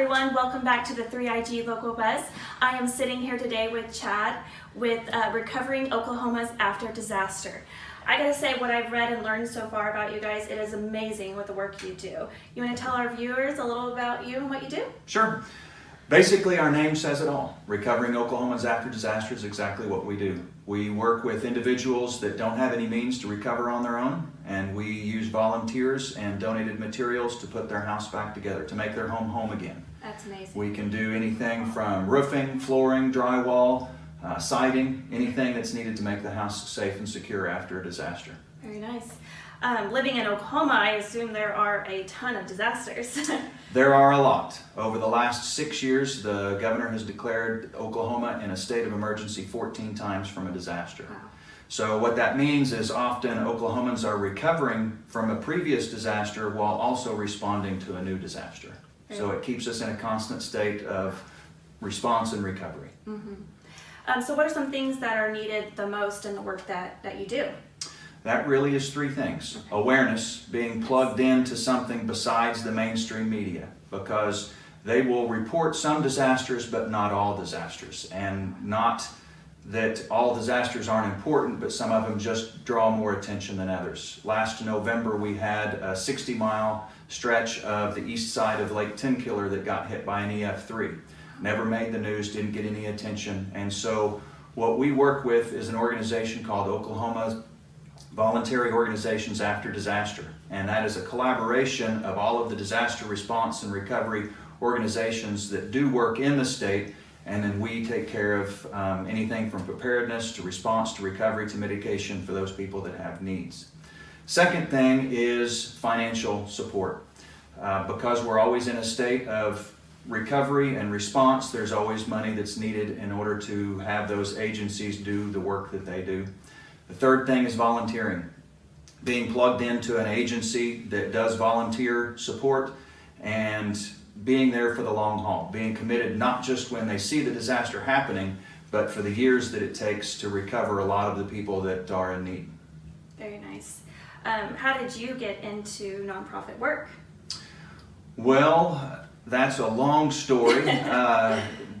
everyone, welcome back to the 3IG Local Buzz. I am sitting here today with Chad with Recovering Oklahoma's After Disaster. I gotta say, what I've read and learned so far about you guys, it is amazing with the work you do. You wanna tell our viewers a little about you and what you do? Sure. Basically, our name says it all. Recovering Oklahoma's After Disaster is exactly what we do. We work with individuals that don't have any means to recover on their own, and we use volunteers and donated materials to put their house back together, to make their home home again. That's amazing. We can do anything from roofing, flooring, drywall, siding, anything that's needed to make the house safe and secure after a disaster. Very nice. Living in Oklahoma, I assume there are a ton of disasters. There are a lot. Over the last 6 years, the governor has declared Oklahoma in a state of emergency 14 times from a disaster. Wow. So what that means is often Oklahomans are recovering from a previous disaster while also responding to a new disaster. So it keeps us in a constant state of response and recovery. Mm-hmm. So what are some things that are needed the most in the work that you do? That really is three things. Awareness, being plugged into something besides the mainstream media, because they will report some disasters but not all disasters. And not that all disasters aren't important, but some of them just draw more attention than others. Last November we had a 60-mile stretch of the east side of Lake Tenkiller that got hit by an EF3. Never made the news, didn't get any attention. And so what we work with is an organization called Oklahoma Voluntary Organizations After Disaster, and that is a collaboration of all of the disaster response and recovery organizations that do work in the state, and then we take care of anything from preparedness to response to recovery to mitigation for those people that have needs. Second thing is financial support. Because we're always in a state of recovery and response, there's always money that's needed in order to have those agencies do the work that they do. The third thing is volunteering. Being plugged into an agency that does volunteer support and being there for the long haul. Being committed not just when they see the disaster happening, but for the years that it takes to recover a lot of the people that are in need. Very nice. How did you get into nonprofit work? Well, that's a long story.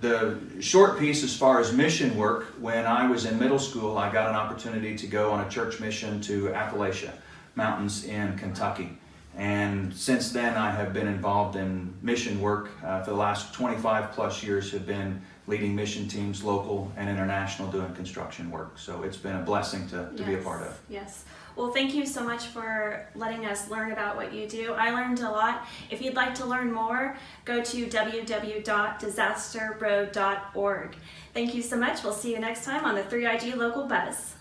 The short piece as far as mission work, when I was in middle school, I got an opportunity to go on a church mission to Appalachia Mountains in Kentucky. And since then I have been involved in mission work. For the last 25 plus years have been leading mission teams, local and international, doing construction work. So it's been a blessing to be a part of. Yes. Well, thank you so much for letting us learn about what you do. I learned a lot. If you'd like to learn more, go to www.disasterroad.org. Thank you so much. We'll see you next time on the 3IG Local Buzz.